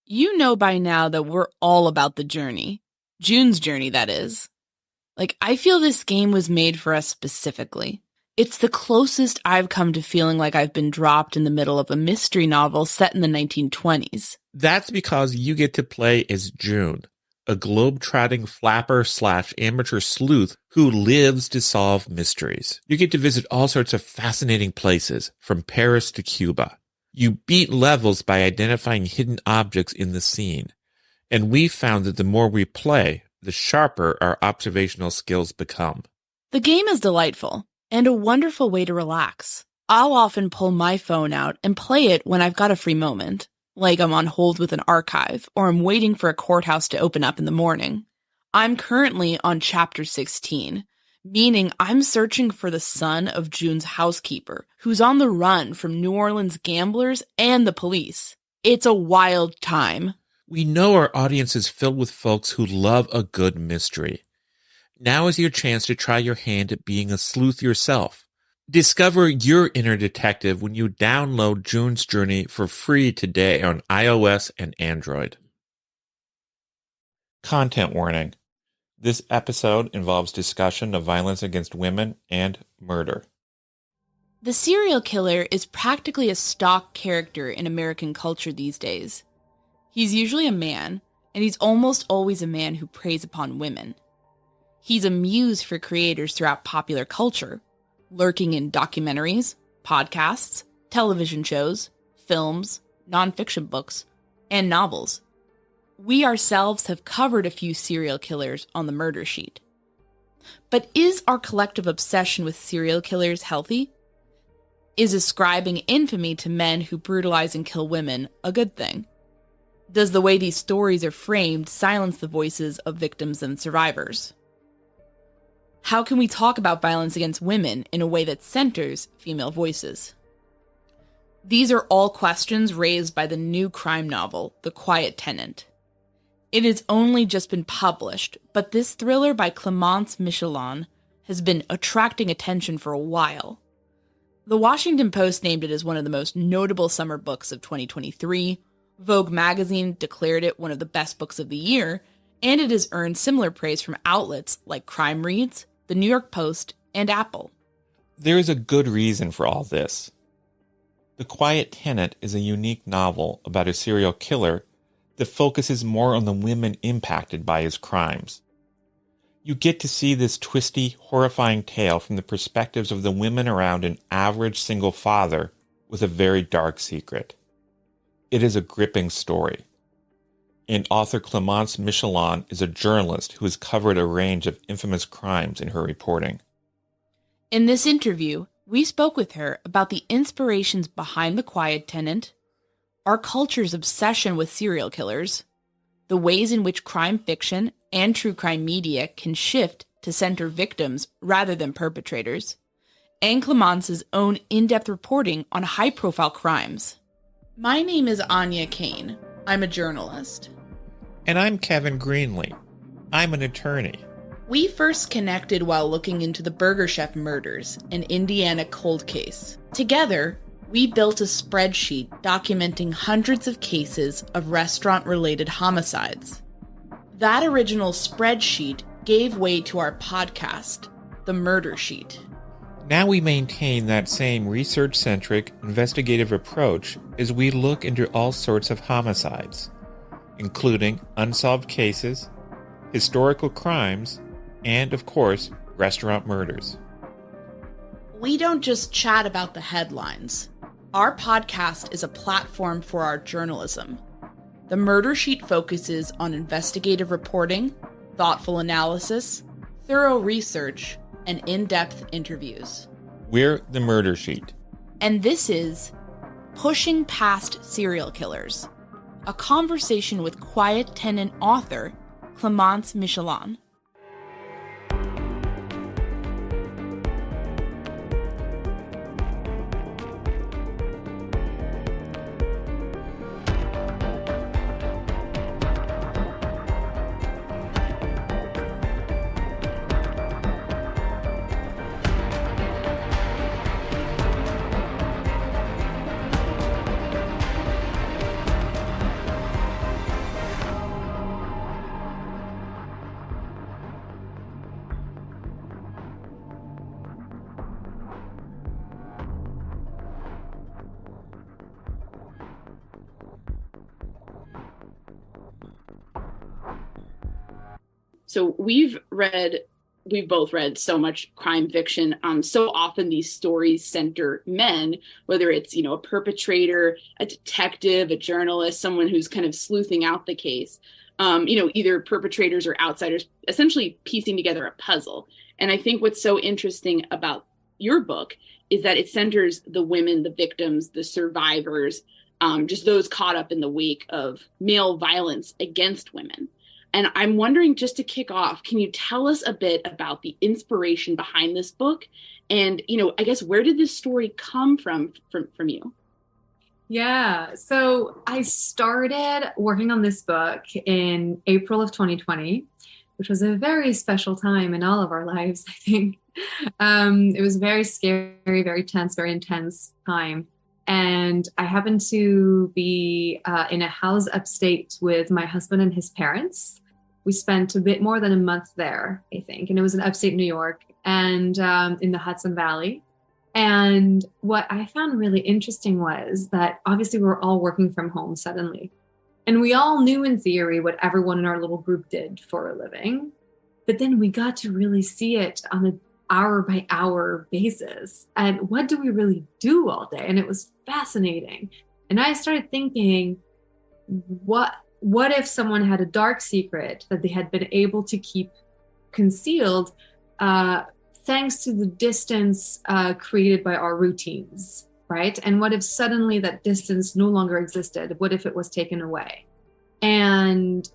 You know by now that we're all about the journey. June's journey, that is. I feel this game was made for us specifically. It's the closest I've come to feeling like I've been dropped in the middle of a mystery novel set in the 1920s. That's because you get to play as June, a globe-trotting flapper/amateur sleuth who lives to solve mysteries. You get to visit all sorts of fascinating places, from Paris to Cuba. You beat levels by identifying hidden objects in the scene. And we found that the more we play, the sharper our observational skills become. The game is delightful, and a wonderful way to relax. I'll often pull my phone out and play it when I've got a free moment, like I'm on hold with an archive, or I'm waiting for a courthouse to open up in the morning. I'm currently on Chapter 16, meaning I'm searching for the son of June's housekeeper, who's on the run from New Orleans gamblers and the police. It's a wild time. We know our audience is filled with folks who love a good mystery. Now is your chance to try your hand at being a sleuth yourself. Discover your inner detective when you download June's Journey for free today on iOS and Android. Content warning. This episode involves discussion of violence against women and murder. The serial killer is practically a stock character in American culture these days. He's usually a man, and he's almost always a man who preys upon women. He's a muse for creators throughout popular culture, lurking in documentaries, podcasts, television shows, films, nonfiction books, and novels. We ourselves have covered a few serial killers on the murder sheet. But is our collective obsession with serial killers healthy? Is ascribing infamy to men who brutalize and kill women a good thing? Does the way these stories are framed silence the voices of victims and survivors? How can we talk about violence against women in a way that centers female voices? These are all questions raised by the new crime novel, The Quiet Tenant. It has only just been published, but this thriller by Clémence Michallon has been attracting attention for a while. The Washington Post named it as one of the most notable summer books of 2023, Vogue magazine declared it one of the best books of the year, and it has earned similar praise from outlets like Crime Reads, The New York Post, and Apple. There is a good reason for all this. The Quiet Tenant is a unique novel about a serial killer that focuses more on the women impacted by his crimes. You get to see this twisty, horrifying tale from the perspectives of the women around an average single father with a very dark secret. It is a gripping story. And author Clémence Michallon is a journalist who has covered a range of infamous crimes in her reporting. In this interview, we spoke with her about the inspirations behind The Quiet Tenant, our culture's obsession with serial killers, the ways in which crime fiction and true crime media can shift to center victims rather than perpetrators, and Clémence's own in-depth reporting on high-profile crimes. My name is Anya Kane. I'm a journalist. And I'm Kevin Greenlee. I'm an attorney. We first connected while looking into the Burger Chef murders, an Indiana cold case. Together, we built a spreadsheet documenting hundreds of cases of restaurant-related homicides. That original spreadsheet gave way to our podcast, The Murder Sheet. Now we maintain that same research-centric, investigative approach as we look into all sorts of homicides, including unsolved cases, historical crimes, and, of course, restaurant murders. We don't just chat about the headlines. Our podcast is a platform for our journalism. The Murder Sheet focuses on investigative reporting, thoughtful analysis, thorough research, and in-depth interviews. We're The Murder Sheet. And this is Pushing Past Serial Killers, a conversation with Quiet Tenant author Clémence Michallon. So we've both read so much crime fiction. So often these stories center men, whether it's, a perpetrator, a detective, a journalist, someone who's kind of sleuthing out the case. Either perpetrators or outsiders, essentially piecing together a puzzle. And I think what's so interesting about your book is that it centers the women, the victims, the survivors, just those caught up in the wake of male violence against women. And I'm wondering, just to kick off, can you tell us a bit about the inspiration behind this book? And, I guess, where did this story come from you? Yeah, so I started working on this book in April of 2020, which was a very special time in all of our lives, I think. It was very scary, very tense, very intense time. And I happened to be in a house upstate with my husband and his parents. We spent a bit more than a month there, I think. And it was in upstate New York and in the Hudson Valley. And what I found really interesting was that obviously we were all working from home suddenly. And we all knew in theory what everyone in our little group did for a living. But then we got to really see it on an hour by hour basis. And what do we really do all day? And it was fascinating. And I started thinking, what if someone had a dark secret that they had been able to keep concealed thanks to the distance created by our routines, right? And what if suddenly that distance no longer existed? What if it was taken away? And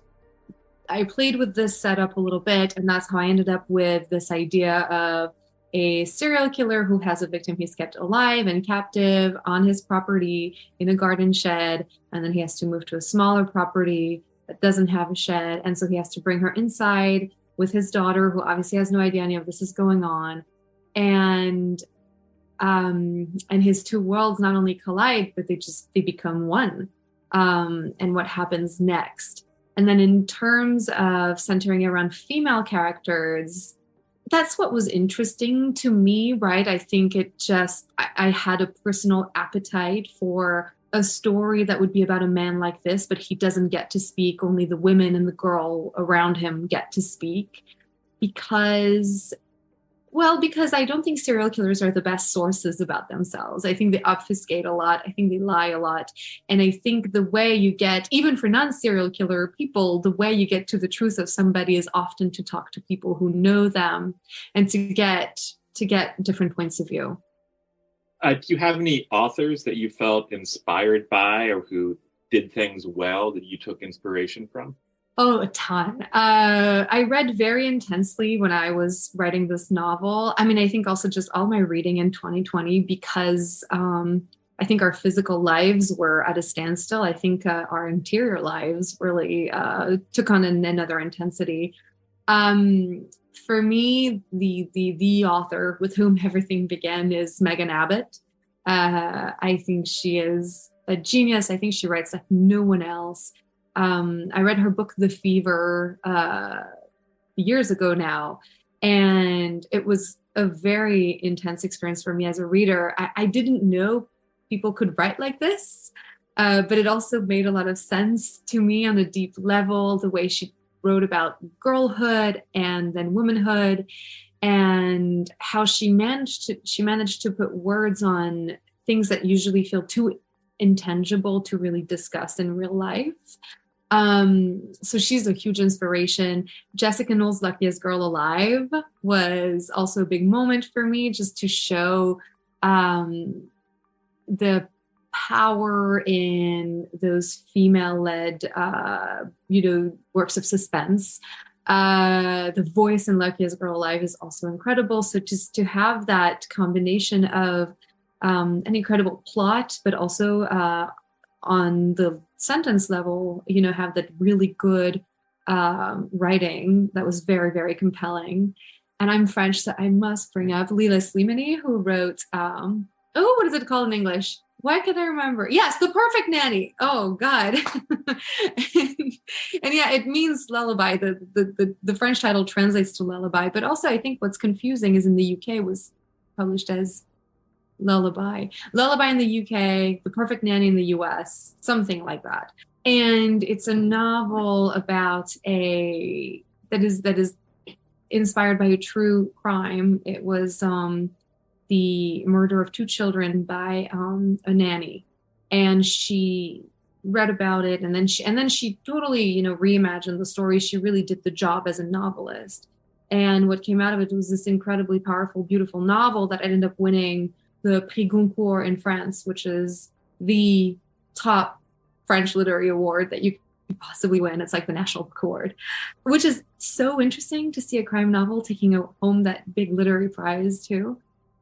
I played with this setup a little bit, and that's how I ended up with this idea of a serial killer who has a victim he's kept alive and captive on his property in a garden shed, and then he has to move to a smaller property that doesn't have a shed, and so he has to bring her inside with his daughter, who obviously has no idea any of this is going on, and his two worlds not only collide, but they become one. And what happens next? And then in terms of centering around female characters, that's what was interesting to me, right? I think I had a personal appetite for a story that would be about a man like this, but he doesn't get to speak. Only the women and the girl around him get to speak because I don't think serial killers are the best sources about themselves. I think they obfuscate a lot. I think they lie a lot. And I think the way you get, even for non-serial killer people, the way you get to the truth of somebody is often to talk to people who know them and to get different points of view. Do you have any authors that you felt inspired by or who did things well that you took inspiration from? Oh, a ton. I read very intensely when I was writing this novel. I mean, I think also just all my reading in 2020, because I think our physical lives were at a standstill. I think our interior lives really took on another intensity. For me, the author with whom everything began is Megan Abbott. I think she is a genius. I think she writes like no one else. I read her book, The Fever, years ago now, and it was a very intense experience for me as a reader. I didn't know people could write like this, but it also made a lot of sense to me on a deep level, the way she wrote about girlhood and then womanhood, and how she managed to put words on things that usually feel too intangible to really discuss in real life. So she's a huge inspiration. Jessica Knoll's Luckiest Girl Alive was also a big moment for me, just to show the power in those female-led, works of suspense. The voice in Luckiest Girl Alive is also incredible. So just to have that combination of an incredible plot, but also on the sentence level, have that really good writing that was very, very compelling. And I'm French, so I must bring up Leila Slimani, who wrote, what is it called in English? Why can't I remember? Yes, The Perfect Nanny. Oh, God. and yeah, it means lullaby. The French title translates to lullaby. But also, I think what's confusing is in the UK was published as Lullaby. Lullaby in the UK, The Perfect Nanny in the US, something like that. And it's a novel about a that is inspired by a true crime. It was the murder of two children by a nanny, and she read about it, and then she totally, reimagined the story. She really did the job as a novelist, and what came out of it was this incredibly powerful, beautiful novel that ended up winning the Prix Goncourt in France, which is the top French literary award that you could possibly win. It's like the national award, which is so interesting to see a crime novel taking home that big literary prize too.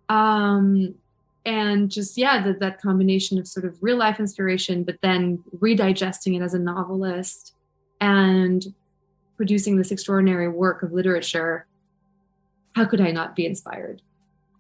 And just, yeah, that combination of sort of real life inspiration, but then redigesting it as a novelist and producing this extraordinary work of literature. How could I not be inspired?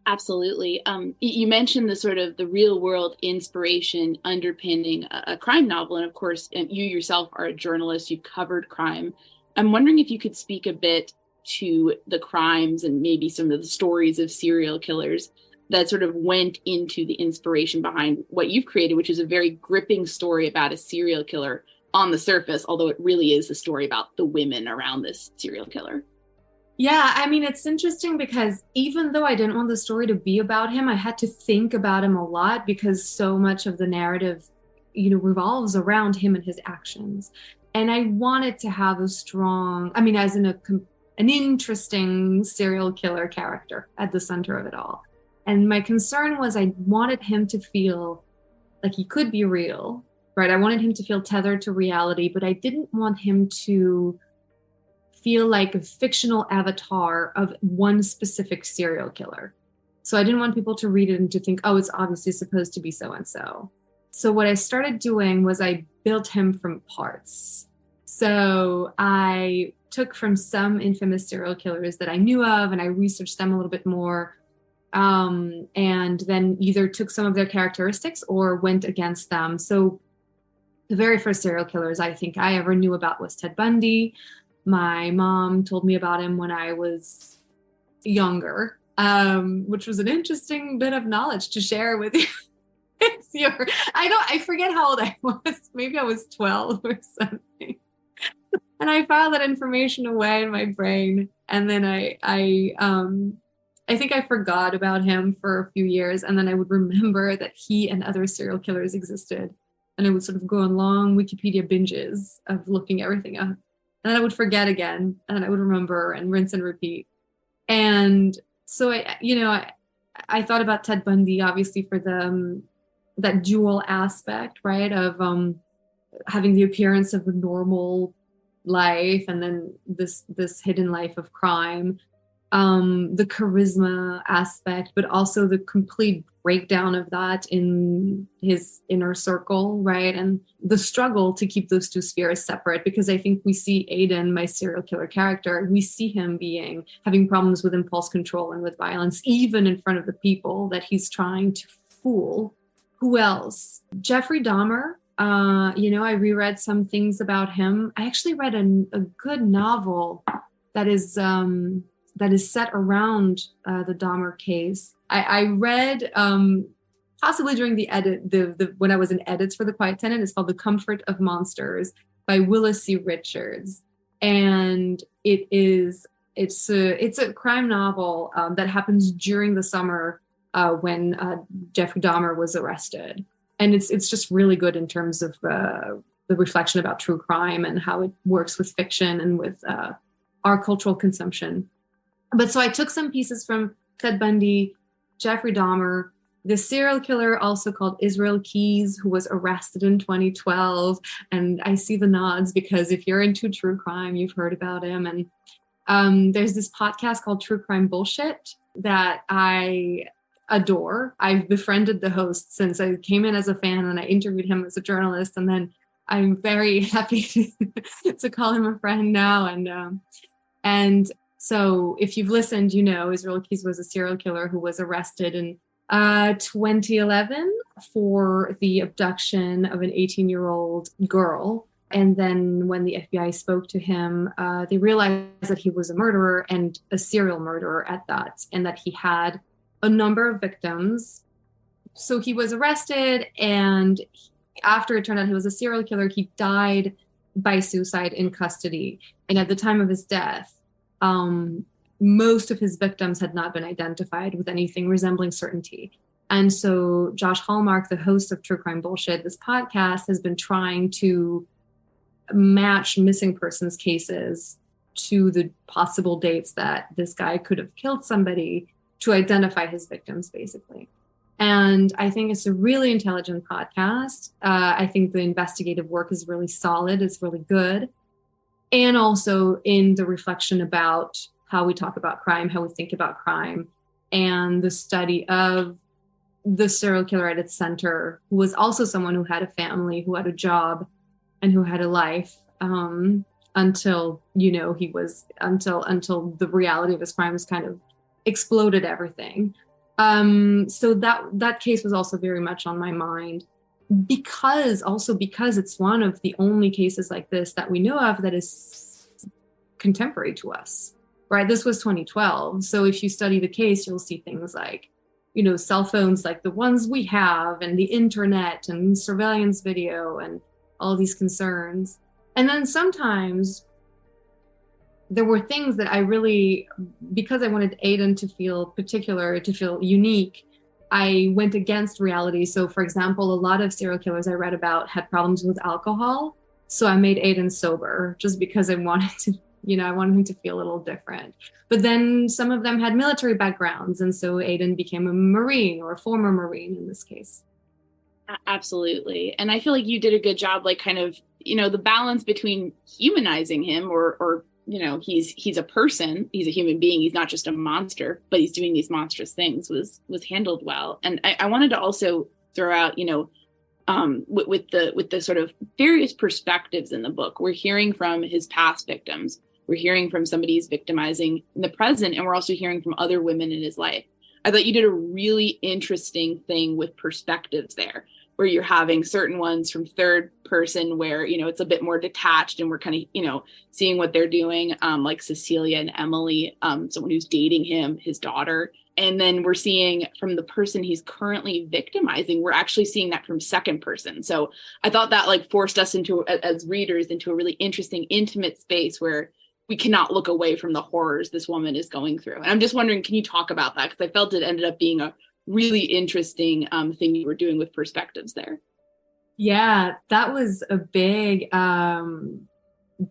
Absolutely. You mentioned the sort of the real world inspiration underpinning a crime novel. And of course, you yourself are a journalist. You've covered crime. I'm wondering if you could speak a bit to the crimes and maybe some of the stories of serial killers that sort of went into the inspiration behind what you've created, which is a very gripping story about a serial killer on the surface, although it really is a story about the women around this serial killer. Yeah, I mean, it's interesting because even though I didn't want the story to be about him, I had to think about him a lot because so much of the narrative, revolves around him and his actions. And I wanted to have a strong, as in an interesting serial killer character at the center of it all. And my concern was I wanted him to feel like he could be real, right? I wanted him to feel tethered to reality, but I didn't want him to feel like a fictional avatar of one specific serial killer. So I didn't want people to read it and to think, oh, it's obviously supposed to be so-and-so. So what I started doing was I built him from parts. So I took from some infamous serial killers that I knew of and I researched them a little bit more. And then either took some of their characteristics or went against them. So the very first serial killers I think I ever knew about was Ted Bundy. My mom told me about him when I was younger, which was an interesting bit of knowledge to share with you. I forget how old I was. Maybe I was 12 or something. And I filed that information away in my brain. And then I think I forgot about him for a few years. And then I would remember that he and other serial killers existed. And I would sort of go on long Wikipedia binges of looking everything up. And then I would forget again, and I would remember and rinse and repeat. And so I thought about Ted Bundy, obviously, for that dual aspect, right, of having the appearance of a normal life and then this hidden life of crime, the charisma aspect, but also the complete breakdown of that in his inner circle, right? And the struggle to keep those two spheres separate, because I think we see Aiden, my serial killer character, we see him having problems with impulse control and with violence, even in front of the people that he's trying to fool. Who else? Jeffrey Dahmer. I reread some things about him. I actually read a good novel that is set around the Dahmer case. I read possibly during the edit, when I was in edits for The Quiet Tenant. It's called The Comfort of Monsters by Willis C. Richards, and it's a crime novel that happens during the summer when Jeffrey Dahmer was arrested, and it's just really good in terms of the reflection about true crime and how it works with fiction and with our cultural consumption. But so I took some pieces from Ted Bundy, Jeffrey Dahmer, the serial killer also called Israel Keys, who was arrested in 2012. And I see the nods because if you're into true crime, you've heard about him. And there's this podcast called True Crime Bullshit that I adore. I've befriended the host since I came in as a fan, and I interviewed him as a journalist. And then I'm very happy to call him a friend now. And so if you've listened, Israel Keys was a serial killer who was arrested in 2011 for the abduction of an 18-year-old girl. And then when the FBI spoke to him, they realized that he was a murderer and a serial murderer at that, and that he had a number of victims. So he was arrested, and after it turned out he was a serial killer, he died by suicide in custody. And at the time of his death, most of his victims had not been identified with anything resembling certainty. And so Josh Hallmark, the host of True Crime Bullshit, this podcast, has been trying to match missing persons cases to the possible dates that this guy could have killed somebody to identify his victims, basically. And I think it's a really intelligent podcast. I think the investigative work is really solid. It's really good. And also in the reflection about how we talk about crime, how we think about crime, and the study of the serial killer at its center, who was also someone who had a family, who had a job, and who had a life until the reality of his crimes kind of exploded everything. So that case was also very much on my mind because it's one of the only cases like this that we know of that is contemporary to us, right? This was 2012. So if you study the case, you'll see things like, cell phones like the ones we have, and the internet and surveillance video and all these concerns. And then sometimes there were things that I really, because I wanted Aiden to feel particular, to feel unique, I went against reality. So for example, a lot of serial killers I read about had problems with alcohol. So I made Aiden sober just because I wanted him to feel a little different. But then some of them had military backgrounds. And so Aiden became a Marine, or a former Marine in this case. Absolutely. And I feel like you did a good job, like kind of, the balance between humanizing him or he's a person, he's a human being. He's not just a monster, but he's doing these monstrous things was handled well. And I wanted to also throw out, with the sort of various perspectives in the book, we're hearing from his past victims. We're hearing from somebody who's victimizing in the present, and we're also hearing from other women in his life. I thought you did a really interesting thing with perspectives there, where you're having certain ones from third person where, it's a bit more detached and we're kind of, seeing what they're doing, like Cecilia and Emily, someone who's dating him, his daughter. And then we're seeing from the person he's currently victimizing, we're actually seeing that from second person. So I thought that like forced us into, as readers, into a really interesting, intimate space where we cannot look away from the horrors this woman is going through. And I'm just wondering, can you talk about that? Because I felt it ended up being a really interesting thing you were doing with perspectives there. Yeah, that was a big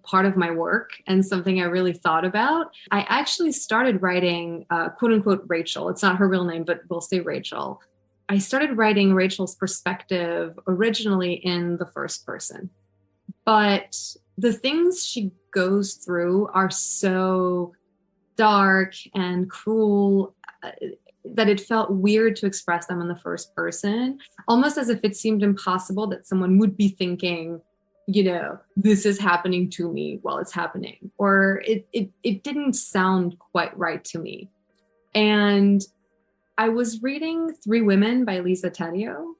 part of my work and something I really thought about. I actually started writing quote unquote Rachel. It's not her real name, but we'll say Rachel. I started writing Rachel's perspective originally in the first person. But the things she goes through are so dark and cruel that it felt weird to express them in the first person, almost as if it seemed impossible that someone would be thinking, this is happening to me while it's happening, or it didn't sound quite right to me. And I was reading Three Women by Lisa Taddeo.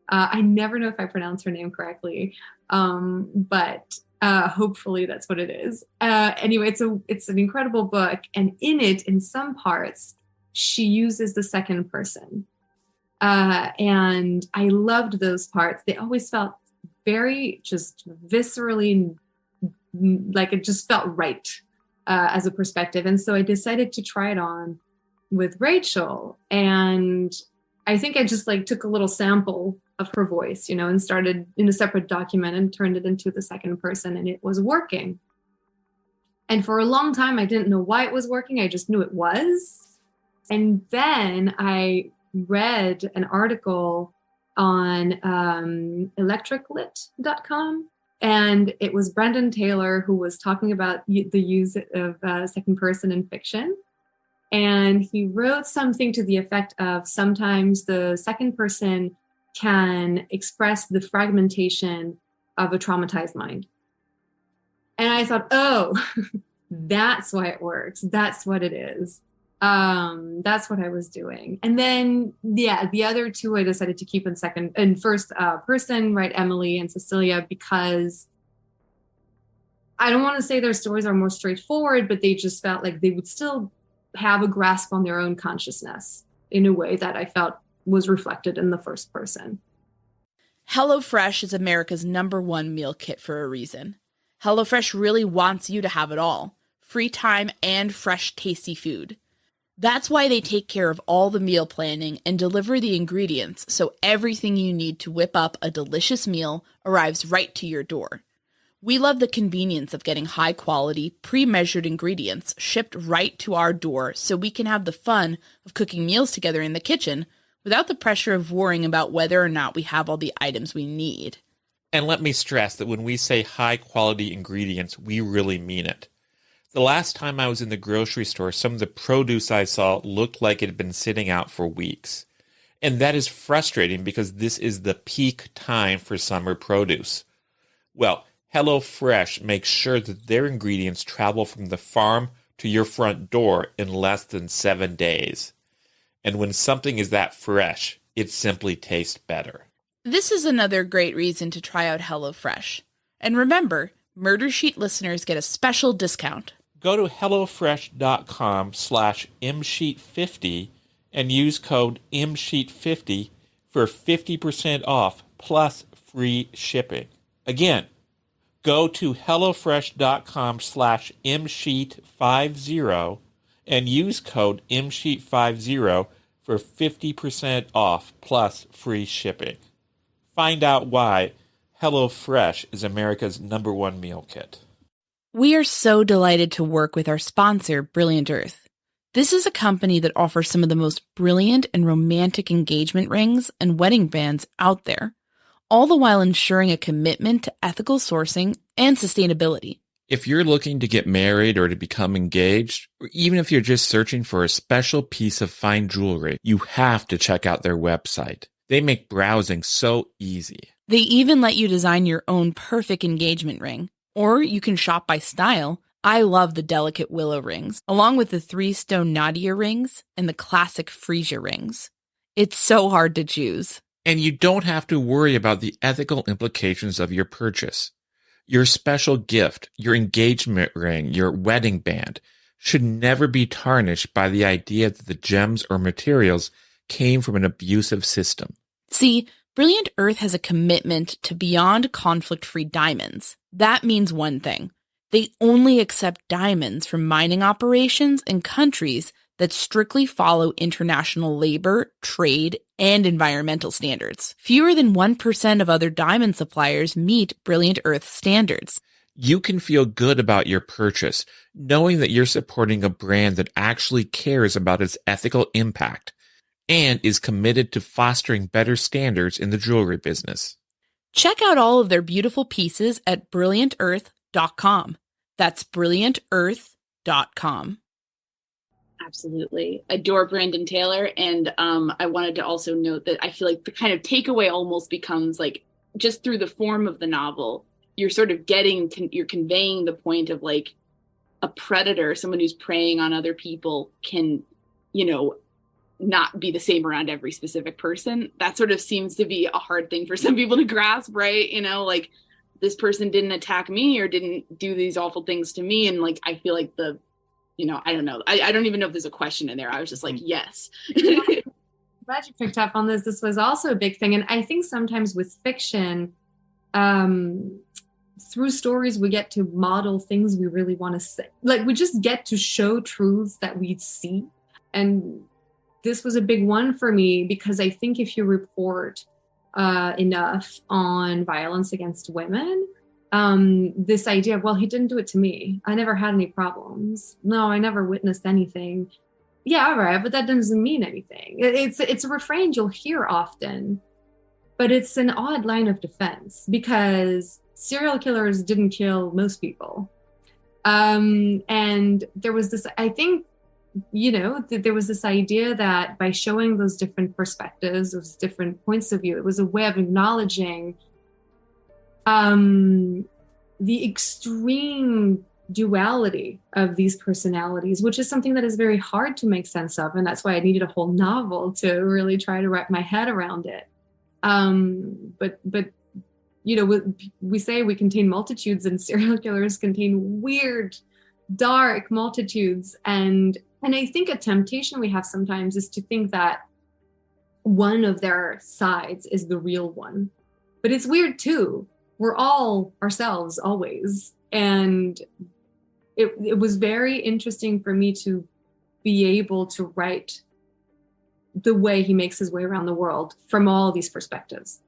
I never know if I pronounce her name correctly, but hopefully that's what it is. Anyway, it's an incredible book. And in it, in some parts, she uses the second person. And I loved those parts. They always felt very just viscerally, like it just felt right as a perspective. And so I decided to try it on with Rachel. And I think I just like took a little sample of her voice, and started in a separate document and turned it into the second person, and it was working. And for a long time, I didn't know why it was working. I just knew it was. And then I read an article on electriclit.com, and it was Brendan Taylor who was talking about the use of second person in fiction. And he wrote something to the effect of sometimes the second person can express the fragmentation of a traumatized mind. And I thought, oh, that's why it works. That's what it is. That's what I was doing. And then, the other two I decided to keep in first person, right? Emily and Cecilia, because I don't want to say their stories are more straightforward, but they just felt like they would still have a grasp on their own consciousness in a way that I felt was reflected in the first person. HelloFresh is America's #1 meal kit for a reason. HelloFresh really wants you to have it all: free time and fresh, tasty food. That's why they take care of all the meal planning and deliver the ingredients so everything you need to whip up a delicious meal arrives right to your door. We love the convenience of getting high-quality, pre-measured ingredients shipped right to our door so we can have the fun of cooking meals together in the kitchen without the pressure of worrying about whether or not we have all the items we need. And let me stress that when we say high-quality ingredients, we really mean it. The last time I was in the grocery store, some of the produce I saw looked like it had been sitting out for weeks. And that is frustrating because this is the peak time for summer produce. Well, HelloFresh makes sure that their ingredients travel from the farm to your front door in less than 7 days. And when something is that fresh, it simply tastes better. This is another great reason to try out HelloFresh. And remember, Murder Sheet listeners get a special discount. Go to HelloFresh.com/MSheet50 and use code MSheet50 for 50% off plus free shipping. Again, go to HelloFresh.com/MSheet50 and use code MSheet50 for 50% off plus free shipping. Find out why HelloFresh is America's #1 meal kit. We are so delighted to work with our sponsor, Brilliant Earth. This is a company that offers some of the most brilliant and romantic engagement rings and wedding bands out there, all the while ensuring a commitment to ethical sourcing and sustainability. If you're looking to get married or to become engaged, or even if you're just searching for a special piece of fine jewelry, you have to check out their website. They make browsing so easy. They even let you design your own perfect engagement ring. Or you can shop by style. I love the delicate willow rings, along with the 3-stone Nadia rings and the classic freesia rings. It's so hard to choose. And you don't have to worry about the ethical implications of your purchase. Your special gift, your engagement ring, your wedding band, should never be tarnished by the idea that the gems or materials came from an abusive system. See, Brilliant Earth has a commitment to beyond conflict-free diamonds. That means one thing. They only accept diamonds from mining operations in countries that strictly follow international labor, trade, and environmental standards. Fewer than 1% of other diamond suppliers meet Brilliant Earth standards. You can feel good about your purchase, knowing that you're supporting a brand that actually cares about its ethical impact and is committed to fostering better standards in the jewelry business. Check out all of their beautiful pieces at brilliantearth.com. That's brilliantearth.com. Absolutely. Adore Brandon Taylor. And I wanted to also note that I feel like the kind of takeaway almost becomes like, just through the form of the novel, you're sort of you're conveying the point of like a predator, someone who's preying on other people can, not be the same around every specific person. That sort of seems to be a hard thing for some people to grasp, right? Like this person didn't attack me or didn't do these awful things to me. And like, I feel like I don't know. I don't even know if there's a question in there. I was just like, yes. Glad you picked up on this. This was also a big thing. And I think sometimes with fiction, through stories, we get to model things we really want to say. Like we just get to show truths that we see. And this was a big one for me because I think if you report enough on violence against women, this idea of, well, he didn't do it to me. I never had any problems. No, I never witnessed anything. Yeah, all right, but that doesn't mean anything. It's a refrain you'll hear often, but it's an odd line of defense because serial killers didn't kill most people. And there was this, I think, there was this idea that by showing those different perspectives, those different points of view, it was a way of acknowledging the extreme duality of these personalities, which is something that is very hard to make sense of. And that's why I needed a whole novel to really try to wrap my head around it. But we say we contain multitudes, and serial killers contain weird, dark multitudes. And I think a temptation we have sometimes is to think that one of their sides is the real one. But it's weird too. We're all ourselves always. And it was very interesting for me to be able to write the way he makes his way around the world from all these perspectives.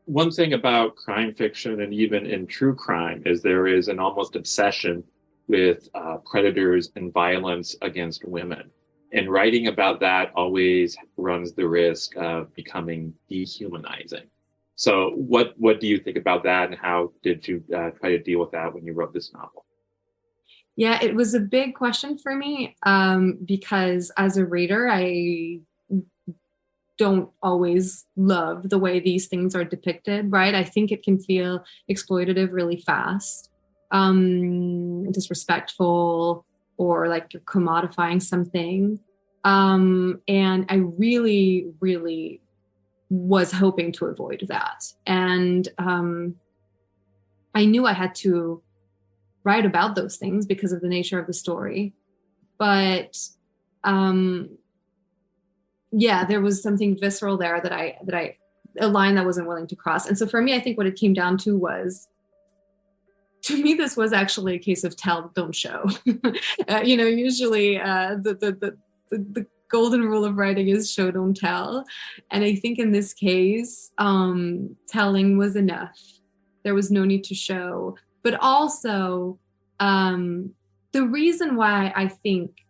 One thing about crime fiction and even in true crime is there is an almost obsession with predators and violence against women. And writing about that always runs the risk of becoming dehumanizing. So what do you think about that, and how did you try to deal with that when you wrote this novel? Yeah, it was a big question for me because as a reader, I don't always love the way these things are depicted, right? I think it can feel exploitative really fast, disrespectful, or like you're commodifying something. And I really, really was hoping to avoid that. And I knew I had to write about those things because of the nature of the story. But yeah, there was something visceral there that a line that I wasn't willing to cross. And so for me, I think what it came down to was, to me, this was actually a case of tell, don't show. Usually the golden rule of writing is show, don't tell. And I think in this case, telling was enough. There was no need to show. But also, the reason why I think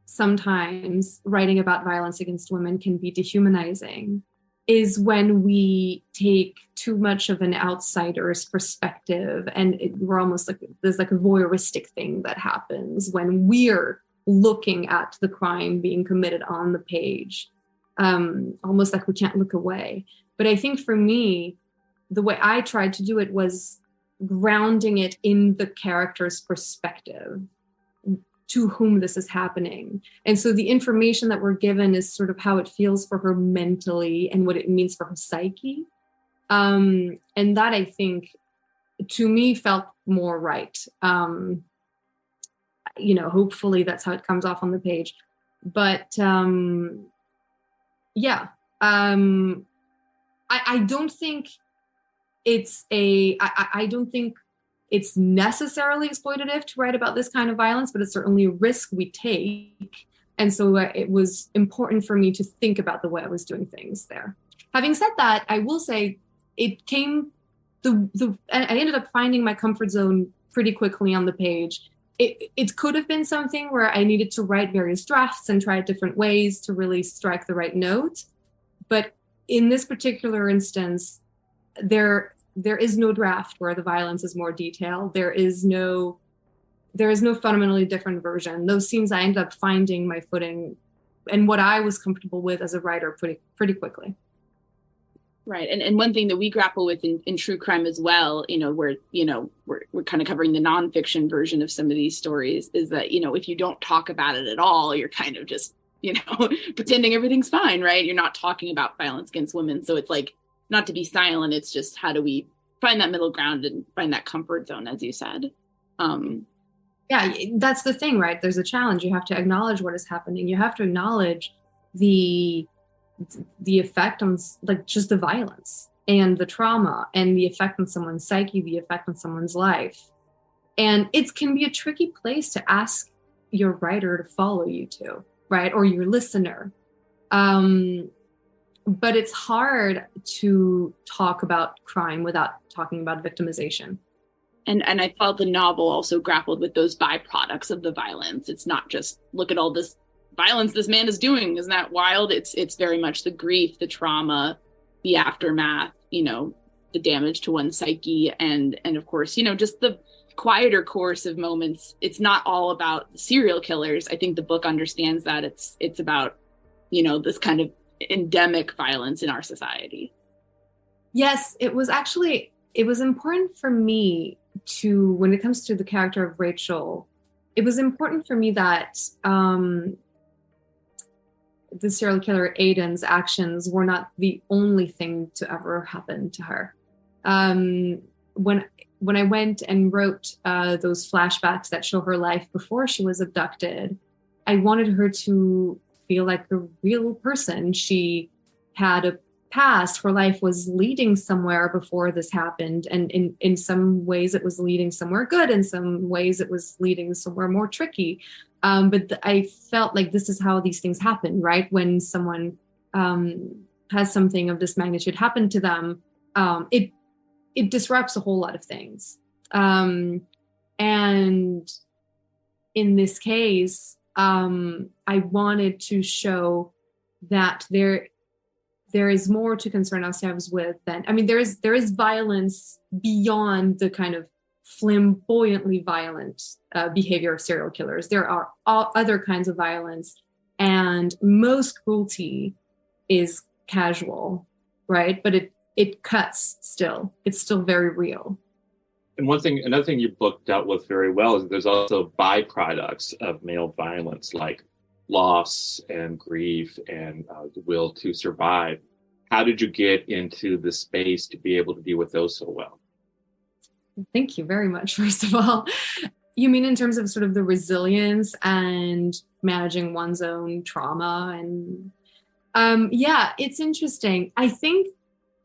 sometimes writing about violence against women can be dehumanizing is when we take too much of an outsider's perspective, and we're almost like there's like a voyeuristic thing that happens when we're looking at the crime being committed on the page, almost like we can't look away. But I think for me, the way I tried to do it was grounding it in the character's perspective to whom this is happening. And so the information that we're given is sort of how it feels for her mentally and what it means for her psyche. And that, I think, to me, felt more right. Hopefully that's how it comes off on the page. But I don't think I don't think it's necessarily exploitative to write about this kind of violence, but it's certainly a risk we take. And so it was important for me to think about the way I was doing things there. Having said that, I will say I ended up finding my comfort zone pretty quickly on the page. It could have been something where I needed to write various drafts and try it different ways to really strike the right note. But in this particular instance, there is no draft where the violence is more detailed. There is no fundamentally different version. Those scenes, I ended up finding my footing and what I was comfortable with as a writer pretty quickly. Right. And one thing that we grapple with in true crime as well, we're kind of covering the nonfiction version of some of these stories, is that, if you don't talk about it at all, you're kind of just, pretending everything's fine, right? You're not talking about violence against women. So it's like, not to be silent, it's just how do we find that middle ground and find that comfort zone, as you said. Yeah, that's the thing, right? There's a challenge. You have to acknowledge what is happening. You have to acknowledge the effect on, like, just the violence and the trauma and the effect on someone's psyche, the effect on someone's life. And it can be a tricky place to ask your writer to follow you to, right? Or your listener. But it's hard to talk about crime without talking about victimization. And I felt the novel also grappled with those byproducts of the violence. It's not just, look at all this violence this man is doing. Isn't that wild? It's very much the grief, the trauma, the aftermath, the damage to one's psyche. And of course, just the quieter course of moments. It's not all about the serial killers. I think the book understands that it's about, this kind of endemic violence in our society. Yes, it was important for me to, when it comes to the character of Rachel, it was important for me that the serial killer Aiden's actions were not the only thing to ever happen to her. When I went and wrote those flashbacks that show her life before she was abducted, I wanted her to feel like a real person. She had a past, her life was leading somewhere before this happened. And in some ways it was leading somewhere good. In some ways it was leading somewhere more tricky. But I felt like this is how these things happen, right? When someone has something of this magnitude happen to them, it disrupts a whole lot of things. And in this case, I wanted to show that there is more to concern ourselves with than, I mean, there is violence beyond the kind of flamboyantly violent behavior of serial killers. There are all other kinds of violence, and most cruelty is casual, right? But it cuts still. It's still very real. And another thing your book dealt with very well is that there's also byproducts of male violence, like loss and grief and the will to survive. How did you get into the space to be able to deal with those so well? Thank you very much, first of all. You mean in terms of sort of the resilience and managing one's own trauma? And yeah, it's interesting. I think,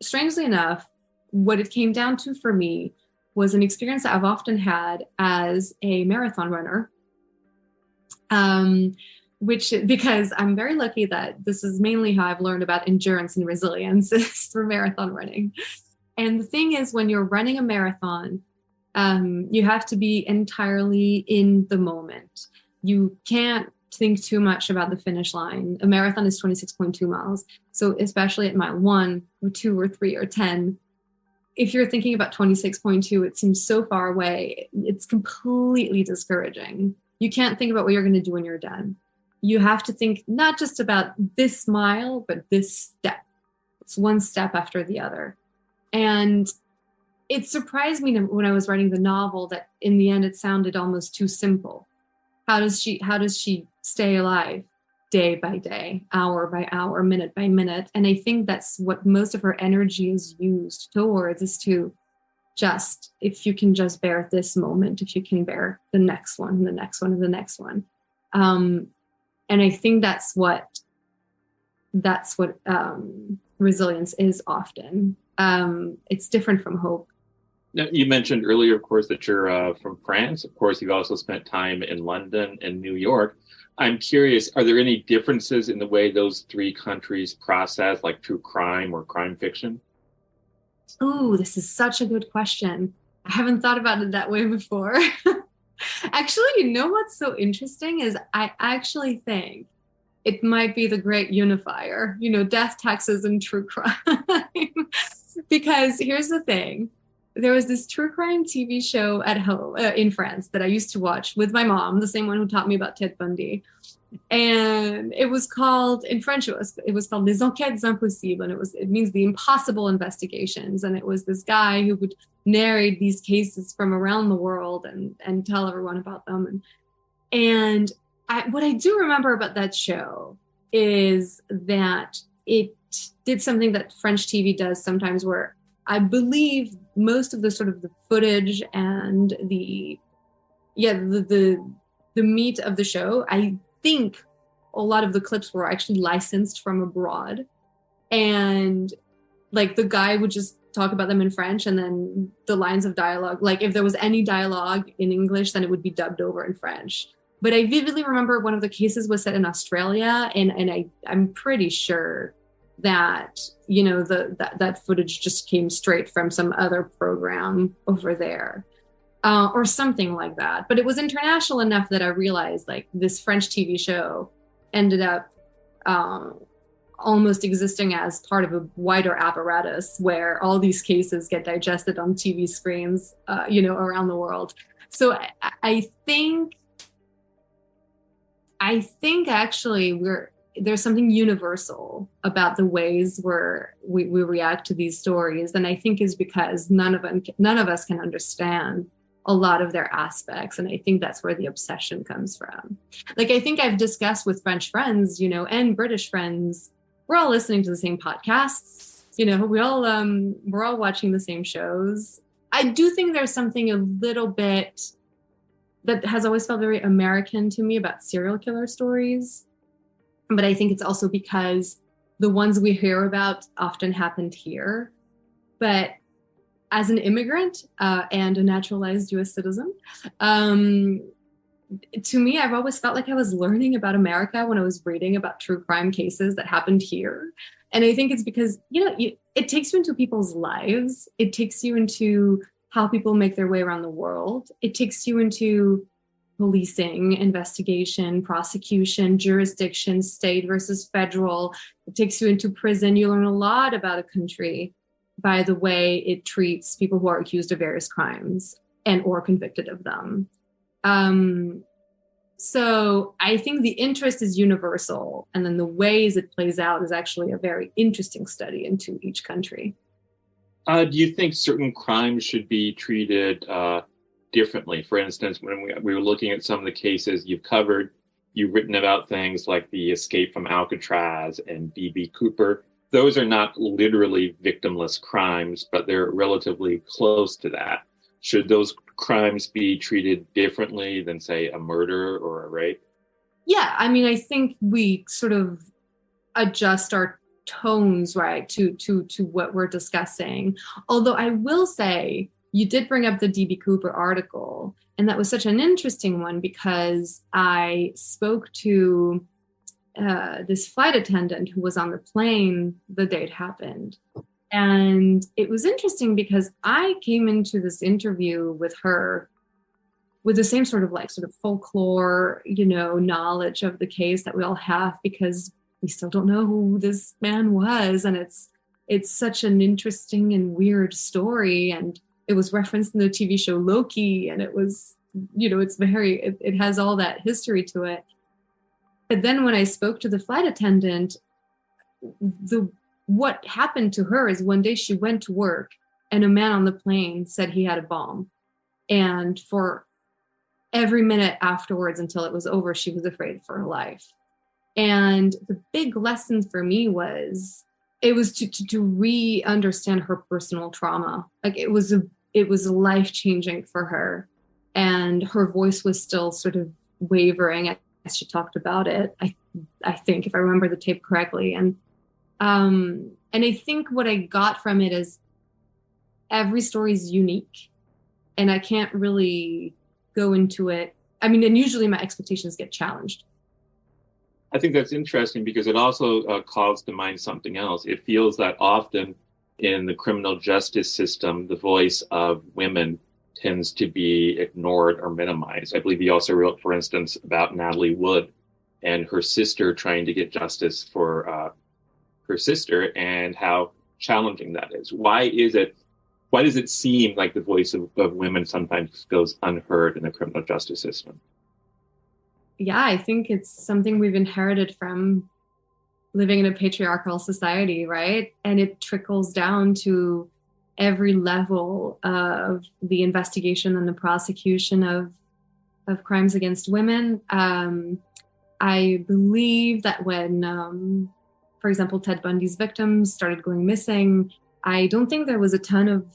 strangely enough, what it came down to for me was an experience that I've often had as a marathon runner. Because I'm very lucky that this is mainly how I've learned about endurance and resilience is through marathon running. And the thing is, when you're running a marathon, you have to be entirely in the moment. You can't think too much about the finish line. A marathon is 26.2 miles. So especially at mile 1 or 2 or 3 or 10, if you're thinking about 26.2, it seems so far away. It's completely discouraging. You can't think about what you're going to do when you're done. You have to think not just about this mile, but this step. It's one step after the other. And it surprised me when I was writing the novel that in the end it sounded almost too simple. How does she stay alive day by day, hour by hour, minute by minute? And I think that's what most of her energy is used towards, is to just, if you can just bear this moment, if you can bear the next one, and the next one, and the next one. And I think that's what resilience is often. It's different from hope. Now, you mentioned earlier, of course, that you're from France. Of course, you've also spent time in London and New York. I'm curious, are there any differences in the way those three countries process, like true crime or crime fiction? Oh, this is such a good question. I haven't thought about it that way before. Actually, you know what's so interesting is I actually think it might be the great unifier, death, taxes, and true crime. Because here's the thing. There was this true crime TV show at home in France that I used to watch with my mom, the same one who taught me about Ted Bundy. And it was called, in French, it was called Les Enquêtes Impossibles. And it means the impossible investigations. And it was this guy who would narrate these cases from around the world and tell everyone about them. And what I do remember about that show is that it did something that French TV does sometimes, where I believe most of the sort of the footage and the meat of the show, I think a lot of the clips were actually licensed from abroad. And like the guy would just talk about them in French, and then the lines of dialogue, like if there was any dialogue in English, then it would be dubbed over in French. But I vividly remember one of the cases was set in Australia, and I'm pretty sure that that footage just came straight from some other program over there, or something like that. But it was international enough that I realized, like, this French TV show ended up almost existing as part of a wider apparatus where all these cases get digested on TV screens, around the world. So I think actually there's something universal about the ways where we react to these stories. And I think is because none of us can understand a lot of their aspects. And I think that's where the obsession comes from. Like, I think I've discussed with French friends, and British friends, we're all listening to the same podcasts, we're all watching the same shows. I do think there's something a little bit that has always felt very American to me about serial killer stories. But I think it's also because the ones we hear about often happened here. But as an immigrant and a naturalized US citizen, to me, I've always felt like I was learning about America when I was reading about true crime cases that happened here. And I think it's because, it takes you into people's lives. It takes you into how people make their way around the world. It takes you into policing, investigation, prosecution, jurisdiction, state versus federal. It takes you into prison. You learn a lot about a country by the way it treats people who are accused of various crimes and or convicted of them. So I think the interest is universal, and then the ways it plays out is actually a very interesting study into each country. Do you think certain crimes should be treated differently? For instance, when we were looking at some of the cases you've covered, you've written about things like the escape from Alcatraz and D.B. Cooper. Those are not literally victimless crimes, but they're relatively close to that. Should those crimes be treated differently than, say, a murder or a rape? Yeah, I mean, I think we sort of adjust our tones, right, to what we're discussing. Although I will say, you did bring up the D.B. Cooper article, and that was such an interesting one because I spoke to this flight attendant who was on the plane the day it happened. And it was interesting because I came into this interview with her with the same sort of folklore, knowledge of the case that we all have, because we still don't know who this man was. And it's such an interesting and weird story. And it was referenced in the TV show Loki. And it was, it has all that history to it. But then when I spoke to the flight attendant, what happened to her is one day she went to work and a man on the plane said he had a bomb. And for every minute afterwards until it was over, she was afraid for her life. And the big lesson for me was to re-understand her personal trauma. Like it was life-changing for her. And her voice was still sort of wavering as she talked about it. I think, if I remember the tape correctly. And I think what I got from it is every story is unique, and I can't really go into it. I mean, and usually my expectations get challenged. I think that's interesting because it also calls to mind something else. It feels that often in the criminal justice system, the voice of women tends to be ignored or minimized. I believe you also wrote, for instance, about Natalie Wood and her sister trying to get justice for her sister and how challenging that is. Why does it seem like the voice of women sometimes goes unheard in the criminal justice system? Yeah, I think it's something we've inherited from living in a patriarchal society, right? And it trickles down to every level of the investigation and the prosecution of crimes against women. I believe that when, for example, Ted Bundy's victims started going missing, I don't think there was a ton of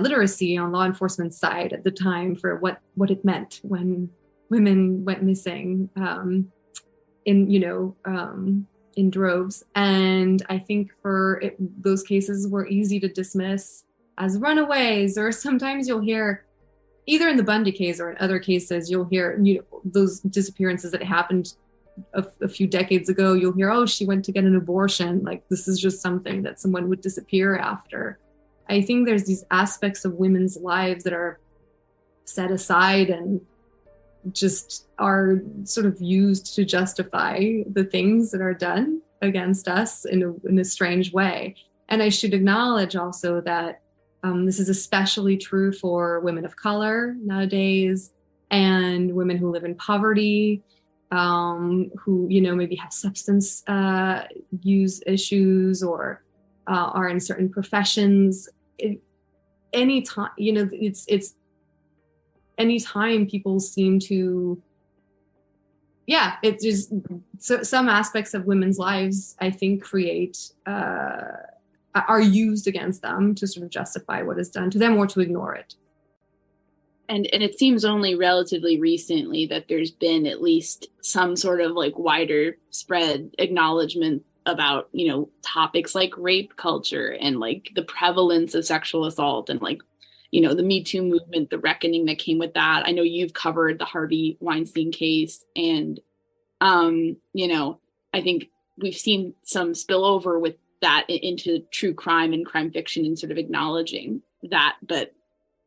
literacy on law enforcement's side at the time for what it meant when women went missing in droves. And I think those cases were easy to dismiss as runaways, or sometimes you'll hear, either in the Bundy case or in other cases, you'll hear those disappearances that happened a few decades ago. You'll hear, oh, she went to get an abortion. Like, this is just something that someone would disappear after. I think there's these aspects of women's lives that are set aside and just are sort of used to justify the things that are done against us in a strange way. And I should acknowledge also that this is especially true for women of color nowadays, and women who live in poverty, who maybe have substance use issues or are in certain professions. Anytime anytime people seem to, it's just some aspects of women's lives, I think, are used against them to sort of justify what is done to them or to ignore it. And it seems only relatively recently that there's been at least some sort of like wider spread acknowledgement about, you know, topics like rape culture and like the prevalence of sexual assault and like, you know, the Me Too movement, the reckoning that came with that. I know you've covered the Harvey Weinstein case, and you know, I think we've seen some spillover with that into true crime and crime fiction and sort of acknowledging that, but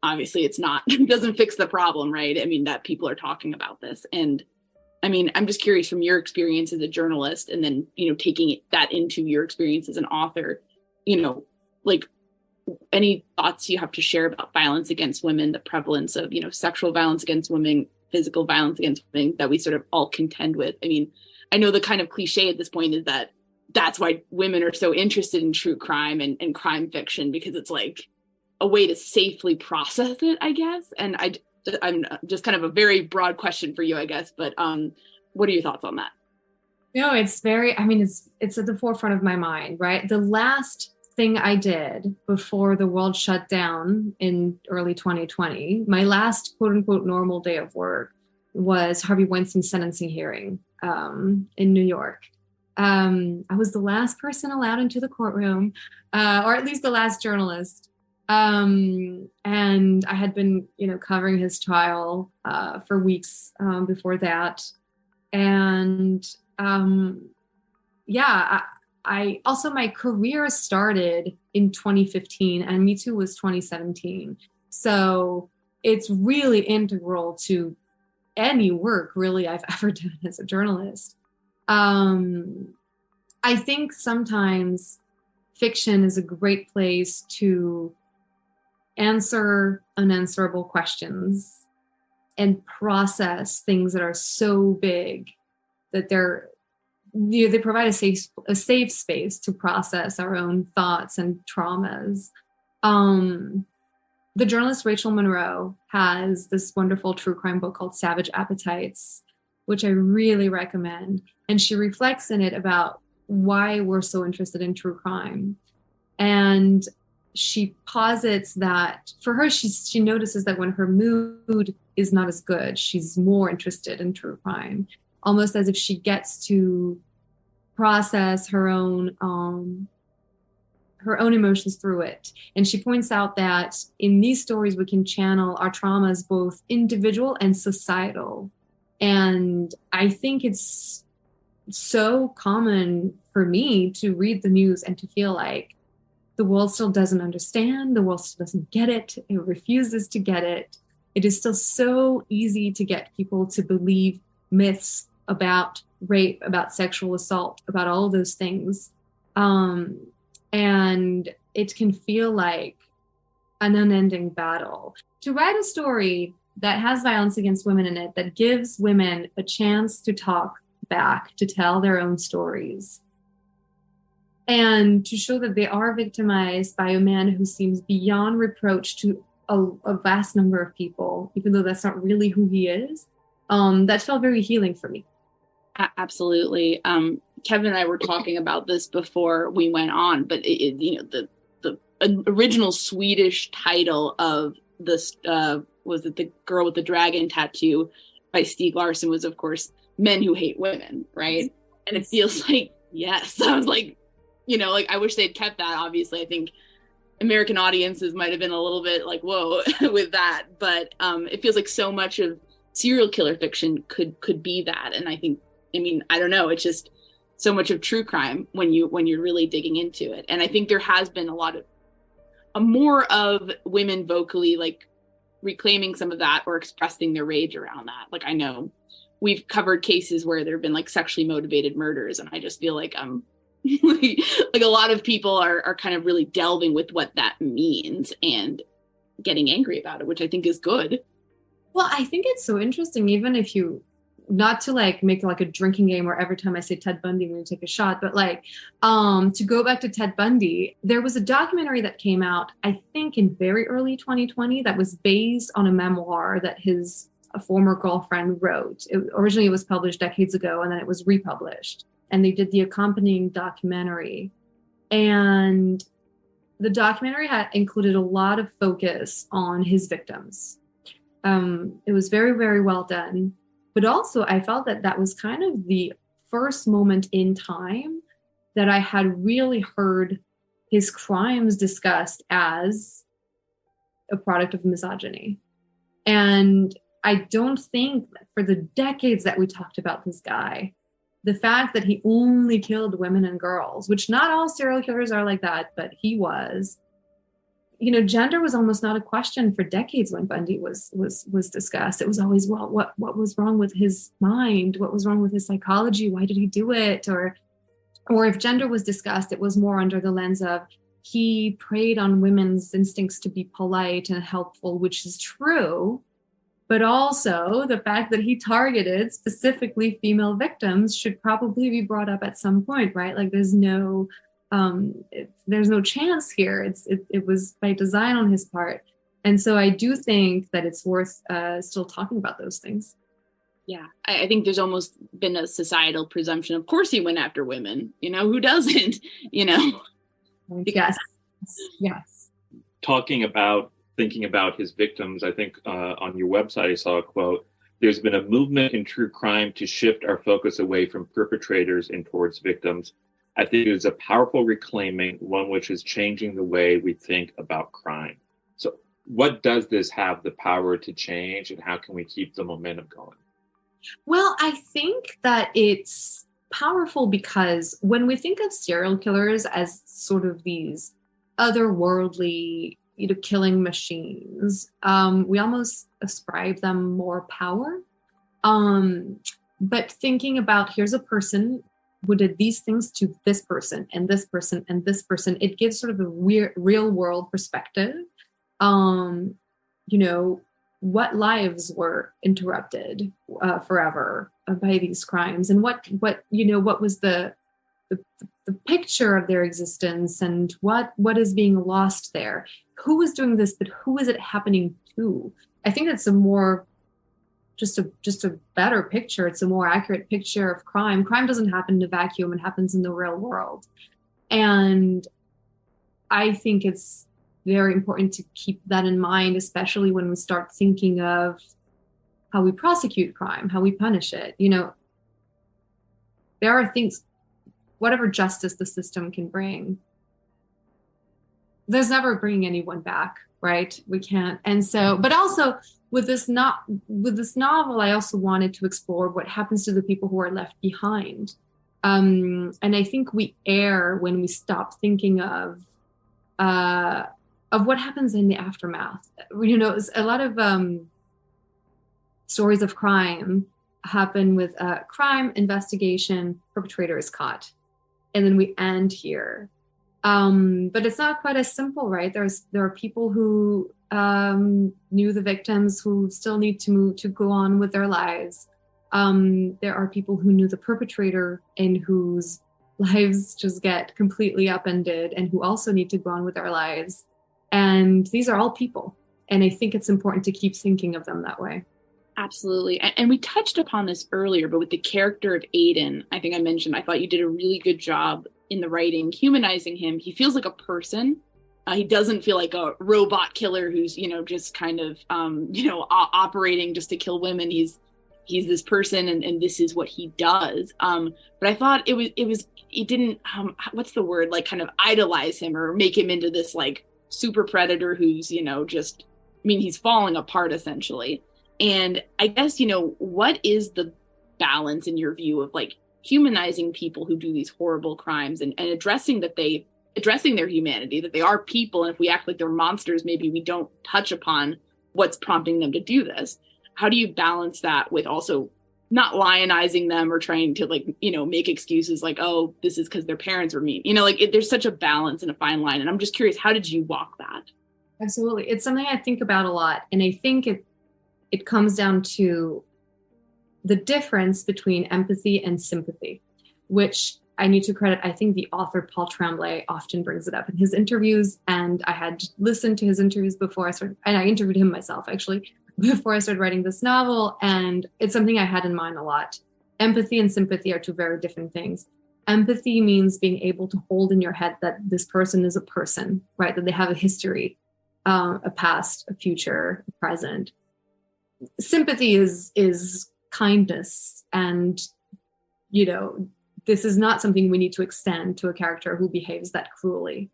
obviously it's not, it doesn't fix the problem, right? I mean, that people are talking about this. And I mean, I'm just curious from your experience as a journalist, and then, you know, taking that into your experience as an author, you know, like any thoughts you have to share about violence against women, the prevalence of, you know, sexual violence against women, physical violence against women that we sort of all contend with. I mean, I know the kind of cliche at this point is that that's why women are so interested in true crime and crime fiction, because it's like a way to safely process it, I guess. And I'm just kind of a very broad question for you, I guess, but what are your thoughts on that? No, it's very, I mean, it's at the forefront of my mind, right? The last thing I did before the world shut down in early 2020, my last quote unquote normal day of work was Harvey Weinstein's sentencing hearing in New York. I was the last person allowed into the courtroom, or at least the last journalist. And I had been, you know, covering his trial for weeks before that. And I also, my career started in 2015 and Me Too was 2017. So it's really integral to any work really I've ever done as a journalist. I think sometimes fiction is a great place to answer unanswerable questions and process things that are so big that they provide a safe space to process our own thoughts and traumas. The journalist Rachel Monroe has this wonderful true crime book called Savage Appetites, which I really recommend. And she reflects in it about why we're so interested in true crime. And she posits that for her, she notices that when her mood is not as good, she's more interested in true crime, almost as if she gets to process her own emotions through it. And she points out that in these stories, we can channel our traumas, both individual and societal. And I think it's so common for me to read the news and to feel like the world still doesn't understand, the world still doesn't get it, it refuses to get it. It is still so easy to get people to believe myths about rape, about sexual assault, about all of those things. And it can feel like an unending battle. To write a story that has violence against women in it, that gives women a chance to talk back, to tell their own stories, and to show that they are victimized by a man who seems beyond reproach to a vast number of people, even though that's not really who he is, that felt very healing for me. Absolutely. Kevin and I were talking about this before we went on, but you know, the original Swedish title of this was it The Girl with the Dragon Tattoo by Stieg Larsson was, of course, Men Who Hate Women, right? And it feels like, yes, I was like, you know, like I wish they'd kept that. Obviously, I think American audiences might have been a little bit like, whoa, with that, but it feels like so much of serial killer fiction could be that. And I think, I mean, I don't know, it's just so much of true crime when you're really digging into it. And I think there has been a lot of more of women vocally like reclaiming some of that or expressing their rage around that. Like, I know we've covered cases where there have been like sexually motivated murders, and I just feel like like a lot of people are kind of really delving with what that means and getting angry about it, which I think is good. Well, I think it's so interesting, even if you, not to like make like a drinking game where every time I say Ted Bundy, I'm going to take a shot, but like to go back to Ted Bundy, there was a documentary that came out, I think in very early 2020, that was based on a memoir that a former girlfriend wrote. Originally it was published decades ago, and then it was republished, and they did the accompanying documentary. And the documentary had included a lot of focus on his victims. It was very, very well done. But also I felt that was kind of the first moment in time that I had really heard his crimes discussed as a product of misogyny. And I don't think that for the decades that we talked about this guy, the fact that he only killed women and girls, which not all serial killers are like that, but he was, gender was almost not a question for decades when Bundy was discussed. It was always, well, what was wrong with his mind? What was wrong with his psychology? Why did he do it? Or if gender was discussed, it was more under the lens of he preyed on women's instincts to be polite and helpful, which is true. But also the fact that he targeted specifically female victims should probably be brought up at some point, right? Like there's no chance here. It was by design on his part. And so I do think that it's worth still talking about those things. Yeah, I think there's almost been a societal presumption. Of course he went after women, who doesn't, Yes. Thinking about his victims, I think on your website I saw a quote, "There's been a movement in true crime to shift our focus away from perpetrators and towards victims. I think it is a powerful reclaiming, one which is changing the way we think about crime." So what does this have the power to change, and how can we keep the momentum going? Well, I think that it's powerful because when we think of serial killers as sort of these otherworldly, killing machines, we almost ascribe them more power. But thinking about, here's a person who did these things to this person and this person and this person, it gives sort of a real world perspective. What lives were interrupted forever by these crimes, and what was the picture of their existence, and what is being lost there. Who was doing this, but who is it happening to? I think that's a more just a better picture. It's a more accurate picture of crime. Crime doesn't happen in a vacuum; it happens in the real world, and I think it's very important to keep that in mind, especially when we start thinking of how we prosecute crime, how we punish it. There are things, whatever justice the system can bring, there's never bringing anyone back, right? We can't. And so, but also with this novel, I also wanted to explore what happens to the people who are left behind. And I think we err when we stop thinking of what happens in the aftermath. A lot of stories of crime happen with crime, investigation, perpetrator is caught, and then we end here. But it's not quite as simple, right? There are people who knew the victims who still need to go on with their lives. There are people who knew the perpetrator and whose lives just get completely upended and who also need to go on with their lives. And these are all people. And I think it's important to keep thinking of them that way. Absolutely. And we touched upon this earlier, but with the character of Aiden, I think I mentioned, I thought you did a really good job in the writing, humanizing him. He feels like a person. He doesn't feel like a robot killer who's, just kind of, operating just to kill women. He's this person and this is what he does. But I thought it didn't, what's the word, like kind of idolize him or make him into this like super predator who's, he's falling apart essentially. And I guess, what is the balance in your view of like humanizing people who do these horrible crimes and addressing their humanity, that they are people. And if we act like they're monsters, maybe we don't touch upon what's prompting them to do this. How do you balance that with also not lionizing them or trying to make excuses like, oh, this is because their parents were mean, there's such a balance and a fine line. And I'm just curious, how did you walk that? Absolutely. It's something I think about a lot. And I think it comes down to the difference between empathy and sympathy, which I need to credit, I think the author Paul Tremblay often brings it up in his interviews. And I had listened to his interviews before I started, and I interviewed him myself actually, before I started writing this novel. And it's something I had in mind a lot. Empathy and sympathy are two very different things. Empathy means being able to hold in your head that this person is a person, right? That they have a history, a past, a future, a present. Sympathy is kindness and, this is not something we need to extend to a character who behaves that cruelly.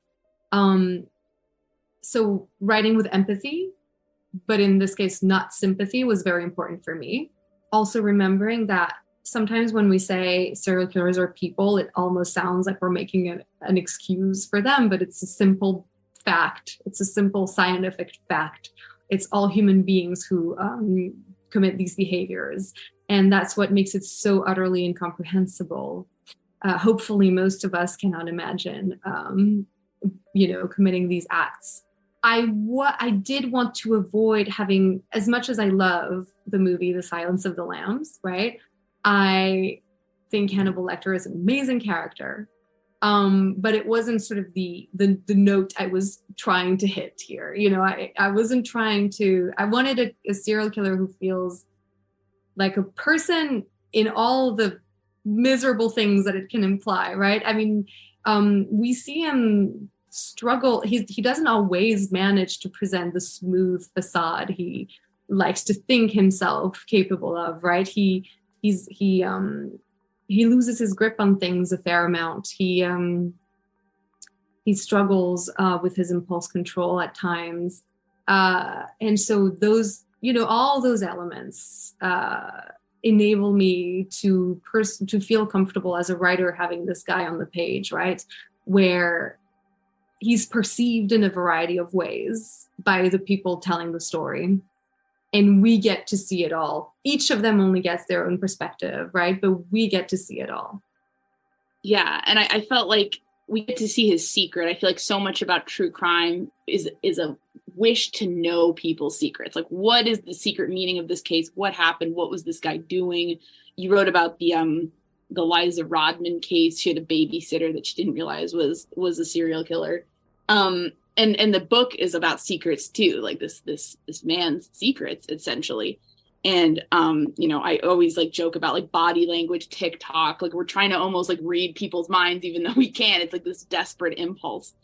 So writing with empathy, but in this case, not sympathy, was very important for me. Also remembering that sometimes when we say serial killers are people, it almost sounds like we're making an excuse for them, but it's a simple fact. It's a simple scientific fact. It's all human beings who commit these behaviors. And that's what makes it so utterly incomprehensible. Hopefully, most of us cannot imagine, committing these acts. I did want to avoid having, as much as I love the movie The Silence of the Lambs, right? I think Hannibal Lecter is an amazing character, but it wasn't sort of the note I was trying to hit here. I wasn't trying to. I wanted a serial killer who feels like a person in all the miserable things that it can imply, right? I mean, we see him struggle. He doesn't always manage to present the smooth facade he likes to think himself capable of, right? He loses his grip on things a fair amount. He struggles with his impulse control at times, and so those, all those elements enable me to feel comfortable as a writer having this guy on the page, right? Where he's perceived in a variety of ways by the people telling the story. And we get to see it all. Each of them only gets their own perspective, right? But we get to see it all. Yeah. And I felt like we get to see his secret. I feel like so much about true crime is a wish to know people's secrets. Like, what is the secret meaning of this case? What happened? What was this guy doing? You wrote about the Liza Rodman case. She had a babysitter that she didn't realize was a serial killer. And the book is about secrets too, like this man's secrets essentially. And I always like joke about like body language TikTok, like we're trying to almost like read people's minds even though we can't. It's like this desperate impulse.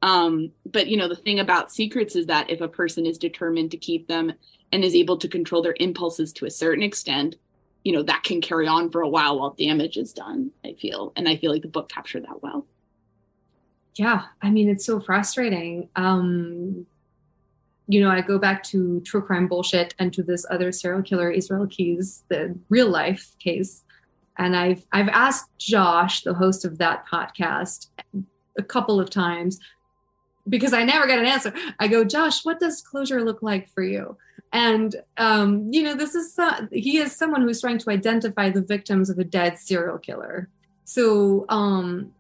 But the thing about secrets is that if a person is determined to keep them and is able to control their impulses to a certain extent, that can carry on for a while damage is done, I feel. And I feel like the book captured that well. Yeah, I mean, it's so frustrating. I go back to True Crime Bullshit and to this other serial killer, Israel Keys, the real life case. And I've asked Josh, the host of that podcast, a couple of times, because I never get an answer. I go, Josh, what does closure look like for you? And, he is someone who's trying to identify the victims of a dead serial killer. So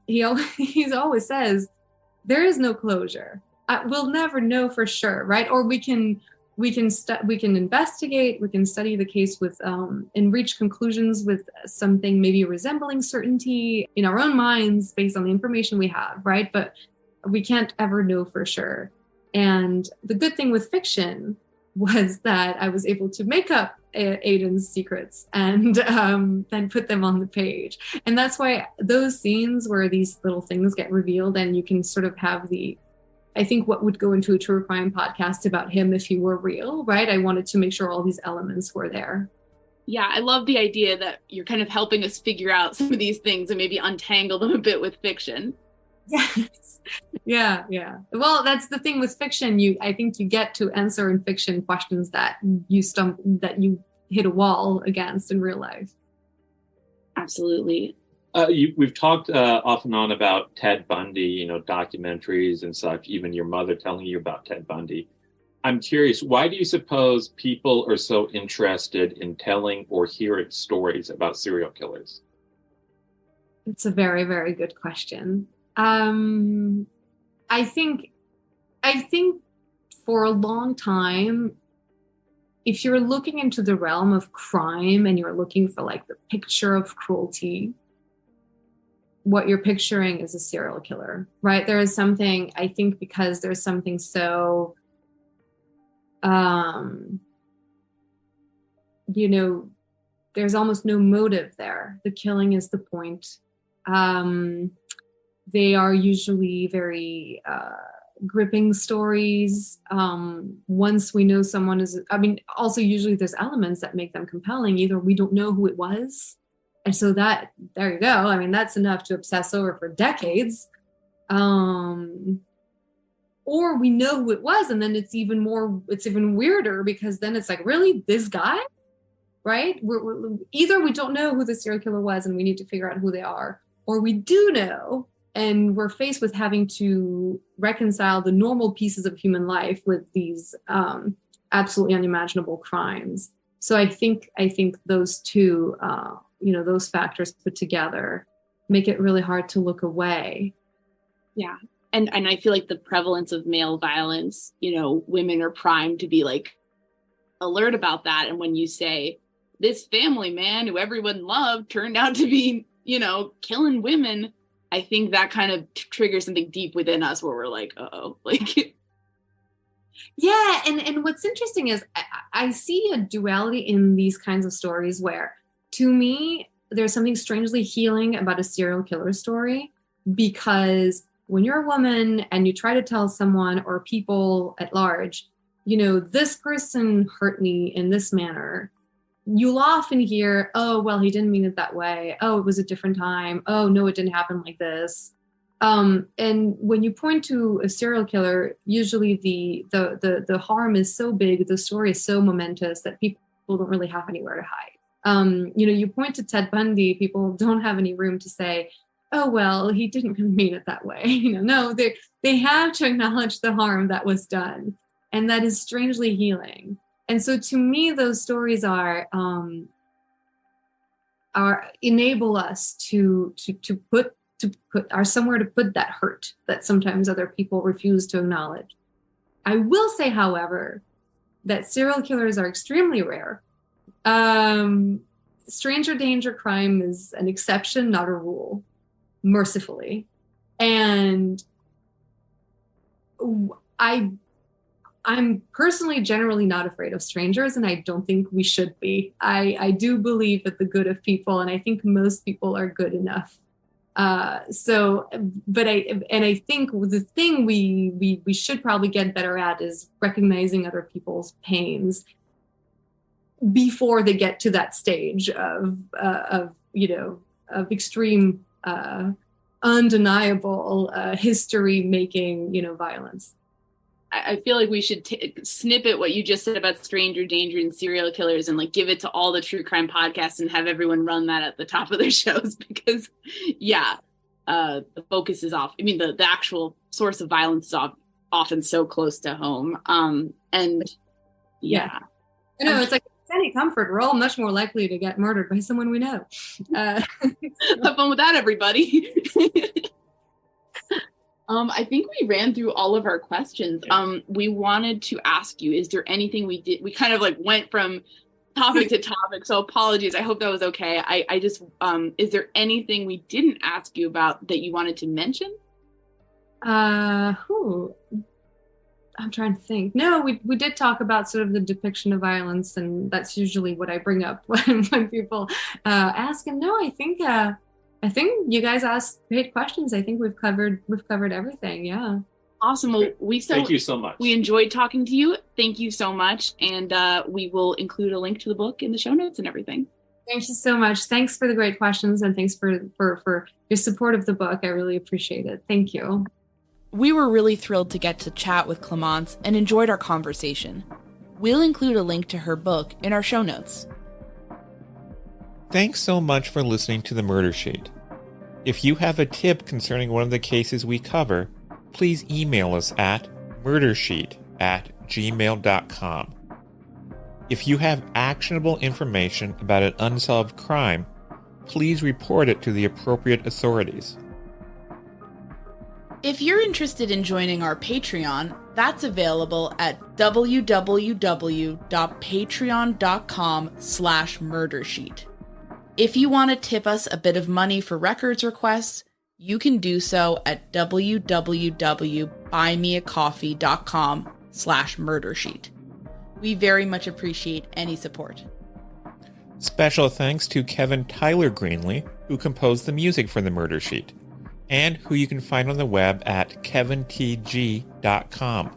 he always says, there is no closure. We'll never know for sure, right? Or we can investigate, we can study the case with and reach conclusions with something maybe resembling certainty in our own minds based on the information we have, right? But we can't ever know for sure. And the good thing with fiction was that I was able to make up Aiden's secrets and then put them on the page. And that's why those scenes where these little things get revealed and you can sort of have I think what would go into a true crime podcast about him if he were real, right? I wanted to make sure all these elements were there. Yeah, I love the idea that you're kind of helping us figure out some of these things and maybe untangle them a bit with fiction. Yes. Yeah. Well, that's the thing with fiction. I think you get to answer in fiction questions that you hit a wall against in real life. Absolutely. We've talked off and on about Ted Bundy, documentaries and such, even your mother telling you about Ted Bundy. I'm curious, why do you suppose people are so interested in telling or hearing stories about serial killers? It's a very, very good question. I think for a long time, if you're looking into the realm of crime and you're looking for like the picture of cruelty, what you're picturing is a serial killer, right? There is something, I think, because there's something so, there's almost no motive there. The killing is the point. They are usually very gripping stories. Once we know someone also usually there's elements that make them compelling. Either we don't know who it was, And so there you go. I mean, that's enough to obsess over for decades. Or we know who it was, and then it's even weirder, because then it's like, really, this guy, right? Either we don't know who the serial killer was and we need to figure out who they are, or we do know and we're faced with having to reconcile the normal pieces of human life with these absolutely unimaginable crimes. So I think those two, those factors put together make it really hard to look away. Yeah. And I feel like the prevalence of male violence, women are primed to be like alert about that. And when you say this family man who everyone loved turned out to be, killing women, I think that kind of triggers something deep within us where we're like, uh-oh, like. Yeah. And what's interesting is I see a duality in these kinds of stories where, to me, there's something strangely healing about a serial killer story, because when you're a woman and you try to tell someone or people at large, this person hurt me in this manner, you'll often hear, oh, well, he didn't mean it that way. Oh, it was a different time. Oh, no, it didn't happen like this. And when you point to a serial killer, usually the harm is so big, the story is so momentous that people don't really have anywhere to hide. You point to Ted Bundy, people don't have any room to say, oh, well, he didn't really mean it that way. No, they have to acknowledge the harm that was done. And that is strangely healing. And so to me, those stories enable us to are somewhere to put that hurt that sometimes other people refuse to acknowledge. I will say, however, that serial killers are extremely rare. Stranger danger crime is an exception, not a rule, mercifully. And I'm personally generally not afraid of strangers, and I don't think we should be. I do believe that the good of people, and I think most people are good enough. I think the thing we should probably get better at is recognizing other people's pains before they get to that stage of extreme, undeniable history-making, violence. I feel like we should snippet what you just said about stranger danger and serial killers and give it to all the true crime podcasts and have everyone run that at the top of their shows, because the focus is off. I mean, the actual source of violence is often so close to home. It's like any comfort. We're all much more likely to get murdered by someone we know. Have fun with that, everybody. I think we ran through all of our questions. We wanted to ask you, is there anything we did? We kind of went from topic to topic, so apologies. I hope that was okay. I just, is there anything we didn't ask you about that you wanted to mention? I'm trying to think. No, we did talk about sort of the depiction of violence, and that's usually what I bring up when people ask. And no, I think you guys asked great questions. I think we've covered everything. Yeah. Awesome. Well, thank you so much. We enjoyed talking to you. Thank you so much. And we will include a link to the book in the show notes and everything. Thank you so much. Thanks for the great questions, and thanks for your support of the book. I really appreciate it. Thank you. We were really thrilled to get to chat with Clémence and enjoyed our conversation. We'll include a link to her book in our show notes. Thanks so much for listening to The Murder Sheet. If you have a tip concerning one of the cases we cover, please email us at murdersheet@gmail.com. If you have actionable information about an unsolved crime, please report it to the appropriate authorities. If you're interested in joining our Patreon, that's available at www.patreon.com/murdersheet. If you want to tip us a bit of money for records requests, you can do so at www.buymeacoffee.com/murdersheet. We very much appreciate any support. Special thanks to Kevin Tyler Greenlee, who composed the music for The Murder Sheet, and who you can find on the web at kevintg.com.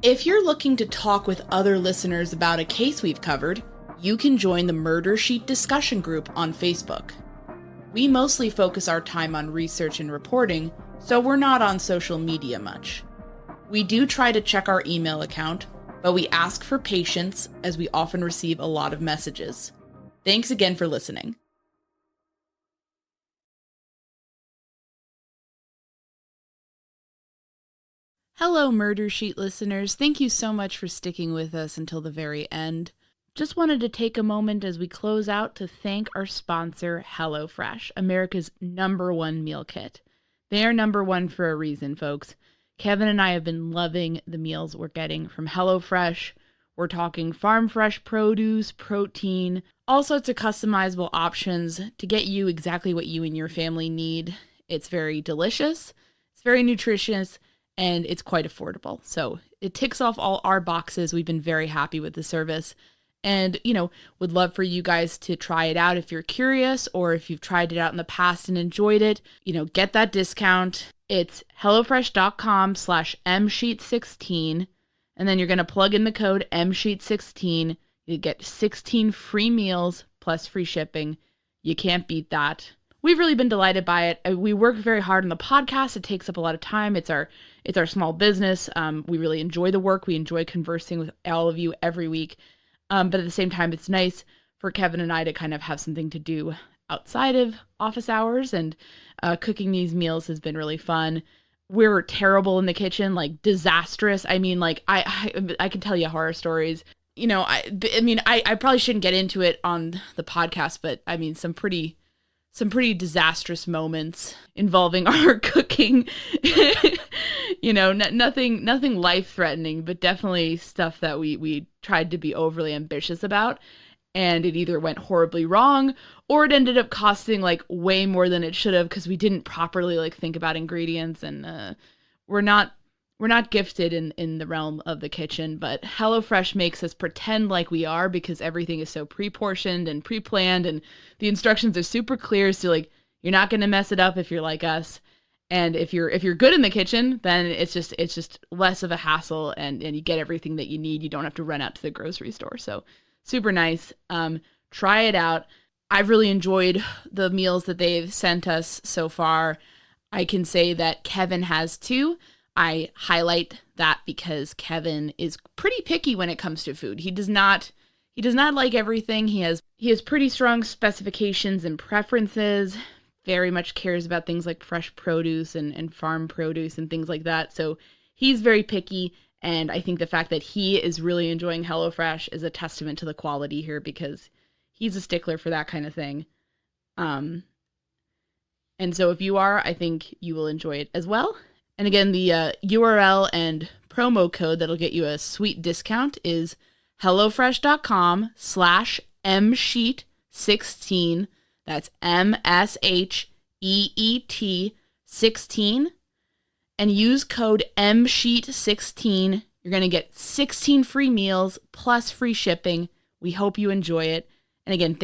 If you're looking to talk with other listeners about a case we've covered, you can join the Murder Sheet discussion group on Facebook. We mostly focus our time on research and reporting, so we're not on social media much. We do try to check our email account, but we ask for patience as we often receive a lot of messages. Thanks again for listening. Hello, Murder Sheet listeners. Thank you so much for sticking with us until the very end. Just wanted to take a moment as we close out to thank our sponsor, HelloFresh, America's #1 meal kit. They are #1 for a reason, folks. Kevin and I have been loving the meals we're getting from HelloFresh. We're talking farm fresh produce, protein, all sorts of customizable options to get you exactly what you and your family need. It's very delicious, it's very nutritious, and it's quite affordable. So it ticks off all our boxes. We've been very happy with the service. And, would love for you guys to try it out if you're curious, or if you've tried it out in the past and enjoyed it, get that discount. It's hellofresh.com/msheet16. And then you're going to plug in the code msheet16. You get 16 free meals plus free shipping. You can't beat that. We've really been delighted by it. We work very hard on the podcast. It takes up a lot of time. It's our small business. We really enjoy the work. We enjoy conversing with all of you every week. But at the same time, it's nice for Kevin and I to kind of have something to do outside of office hours, and cooking these meals has been really fun. We're terrible in the kitchen, like disastrous. I mean, like I can tell you horror stories. I probably shouldn't get into it on the podcast, but I mean, some pretty disastrous moments involving our cooking. Nothing life-threatening, but definitely stuff that we tried to be overly ambitious about, and it either went horribly wrong or it ended up costing like way more than it should have because we didn't properly like think about ingredients, and we're not gifted in the realm of the kitchen. But HelloFresh makes us pretend like we are, because everything is so pre-portioned and pre-planned, and the instructions are super clear, so like you're not going to mess it up if you're like us. And if you're good in the kitchen, then it's just less of a hassle, and you get everything that you need. You don't have to run out to the grocery store. So super nice. Try it out. I've really enjoyed the meals that they've sent us so far. I can say that Kevin has too. I highlight that because Kevin is pretty picky when it comes to food. He does not like everything. He has pretty strong specifications and preferences. Very much cares about things like fresh produce and farm produce and things like that. So he's very picky, and I think the fact that he is really enjoying HelloFresh is a testament to the quality here, because he's a stickler for that kind of thing. And so if you are, I think you will enjoy it as well. And again, the URL and promo code that'll get you a sweet discount is hellofresh.com/msheet16. That's MSHEET 16. And use code msheet16. You're going to get 16 free meals plus free shipping. We hope you enjoy it. And again,